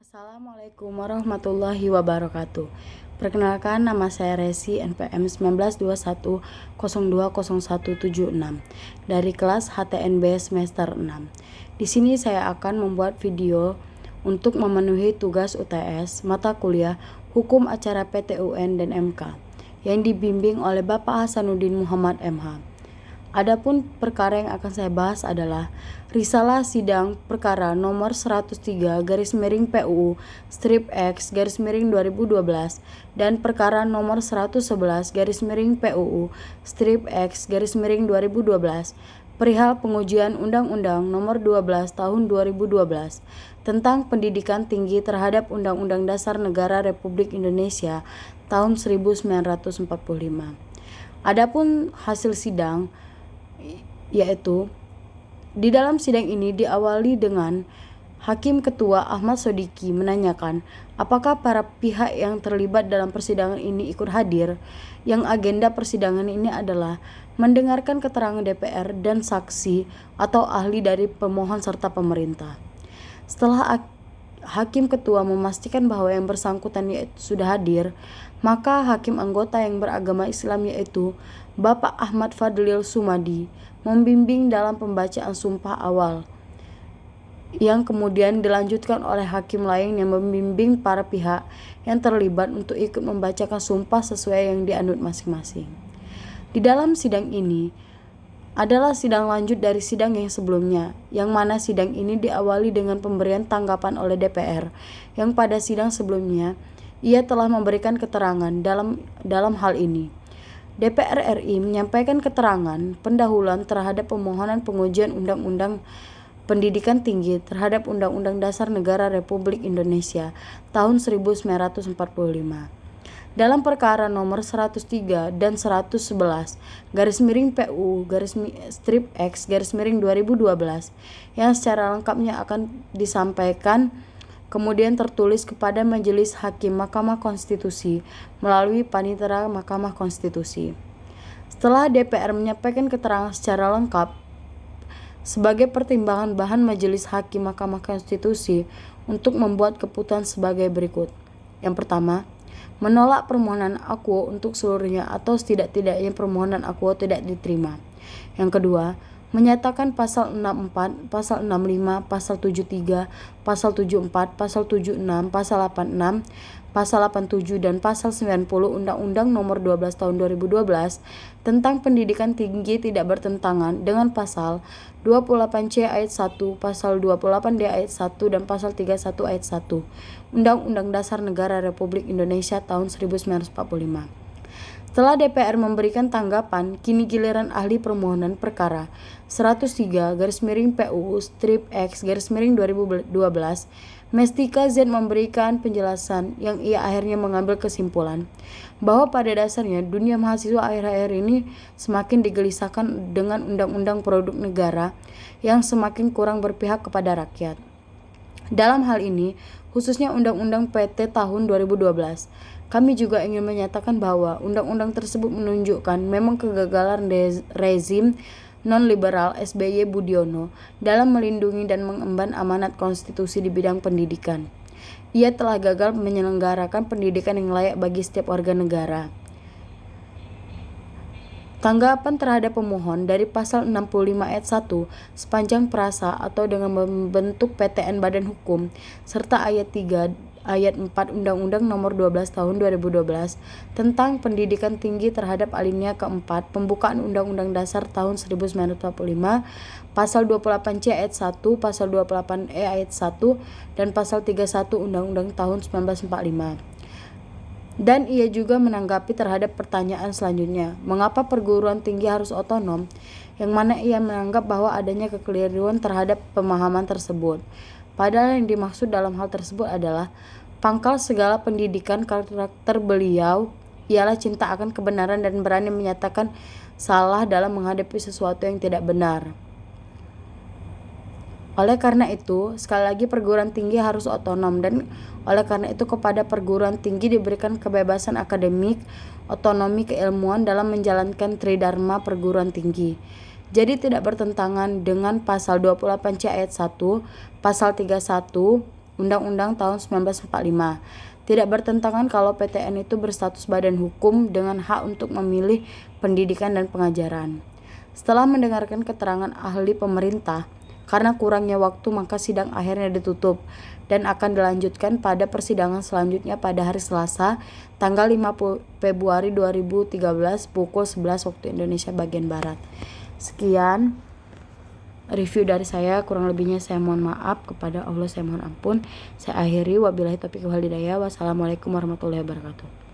Assalamualaikum warahmatullahi wabarakatuh. Perkenalkan, nama saya Resi, NPM 1921020176 dari kelas HTNB semester 6. Di sini saya akan membuat video untuk memenuhi tugas UTS mata kuliah Hukum Acara PTUN dan MK yang dibimbing oleh Bapak Hasanuddin Muhammad MH. Adapun perkara yang akan saya bahas adalah Risalah Sidang Perkara nomor 103/PUU strip X /2012 dan Perkara nomor 111/PUU strip X /2012 perihal pengujian Undang-Undang nomor 12 tahun 2012 tentang pendidikan tinggi terhadap Undang-Undang Dasar Negara Republik Indonesia tahun 1945. Adapun hasil sidang yaitu di dalam sidang ini diawali dengan Hakim Ketua Ahmad Sodiki menanyakan apakah para pihak yang terlibat dalam persidangan ini ikut hadir, yang agenda persidangan ini adalah mendengarkan keterangan DPR dan saksi atau ahli dari pemohon serta pemerintah. Setelah Hakim Ketua memastikan bahwa yang bersangkutan yaitu sudah hadir, maka hakim anggota yang beragama Islam yaitu Bapak Ahmad Fadlil Sumadi membimbing dalam pembacaan sumpah awal, yang kemudian dilanjutkan oleh hakim lain yang membimbing para pihak yang terlibat untuk ikut membacakan sumpah sesuai yang dianut masing-masing. Di dalam sidang ini adalah sidang lanjut dari sidang yang sebelumnya, yang mana sidang ini diawali dengan pemberian tanggapan oleh DPR, yang pada sidang sebelumnya ia telah memberikan keterangan dalam hal ini. DPR RI menyampaikan keterangan pendahuluan terhadap permohonan pengujian Undang-Undang Pendidikan Tinggi terhadap Undang-Undang Dasar Negara Republik Indonesia tahun 1945. Dalam perkara nomor 103 dan 111/PU strip X /2012 yang secara lengkapnya akan disampaikan kemudian tertulis kepada Majelis Hakim Mahkamah Konstitusi melalui Panitera Mahkamah Konstitusi. Setelah DPR menyampaikan keterangan secara lengkap sebagai pertimbangan bahan Majelis Hakim Mahkamah Konstitusi untuk membuat keputusan sebagai berikut. Yang pertama, menolak permohonan akuo untuk seluruhnya atau setidak-tidaknya permohonan akuo tidak diterima. Yang kedua, menyatakan pasal 64, pasal 65, pasal 73, pasal 74, pasal 76, pasal 86, pasal 87 dan pasal 90 Undang-Undang Nomor 12 Tahun 2012 tentang pendidikan tinggi tidak bertentangan dengan pasal 28C ayat 1, pasal 28D ayat 1 dan pasal 31 ayat 1 Undang-Undang Dasar Negara Republik Indonesia tahun 1945. Setelah DPR memberikan tanggapan, kini giliran ahli permohonan perkara 103/PUU strip X /2012 Mestika Z memberikan penjelasan yang ia akhirnya mengambil kesimpulan bahwa pada dasarnya dunia mahasiswa akhir-akhir ini semakin digelisahkan dengan undang-undang produk negara yang semakin kurang berpihak kepada rakyat. Dalam hal ini, khususnya Undang-Undang PT tahun 2012, kami juga ingin menyatakan bahwa undang-undang tersebut menunjukkan memang kegagalan rezim non-liberal SBY Budiono dalam melindungi dan mengemban amanat konstitusi di bidang pendidikan. Ia telah gagal menyelenggarakan pendidikan yang layak bagi setiap warga negara. Tanggapan terhadap pemohon dari pasal 65 ayat 1 sepanjang perasa atau dengan membentuk PTN Badan Hukum serta ayat 3 ayat 4 Undang-Undang Nomor 12 Tahun 2012 tentang pendidikan tinggi terhadap alinea keempat pembukaan Undang-Undang Dasar tahun 1945, pasal 28C ayat 1, pasal 28E ayat 1 dan pasal 31 Undang-Undang tahun 1945. Dan ia juga menanggapi terhadap pertanyaan selanjutnya, mengapa perguruan tinggi harus otonom, yang mana ia menganggap bahwa adanya kekeliruan terhadap pemahaman tersebut. Padahal yang dimaksud dalam hal tersebut adalah pangkal segala pendidikan karakter beliau ialah cinta akan kebenaran dan berani menyatakan salah dalam menghadapi sesuatu yang tidak benar. Oleh karena itu, sekali lagi perguruan tinggi harus otonom dan oleh karena itu kepada perguruan tinggi diberikan kebebasan akademik, otonomi keilmuan dalam menjalankan tridharma perguruan tinggi. Jadi tidak bertentangan dengan pasal 28C ayat 1, pasal 31 Undang-Undang tahun 1945. Tidak bertentangan kalau PTN itu berstatus badan hukum dengan hak untuk memilih pendidikan dan pengajaran. Setelah mendengarkan keterangan ahli pemerintah, karena kurangnya waktu maka sidang akhirnya ditutup dan akan dilanjutkan pada persidangan selanjutnya pada hari Selasa, tanggal 5 Februari 2013 pukul 11 waktu Indonesia bagian Barat. Sekian review dari saya, kurang lebihnya saya mohon maaf, kepada Allah saya mohon ampun. Saya akhiri, wabillahi taufiq wal hidayah. Wassalamualaikum warahmatullahi wabarakatuh.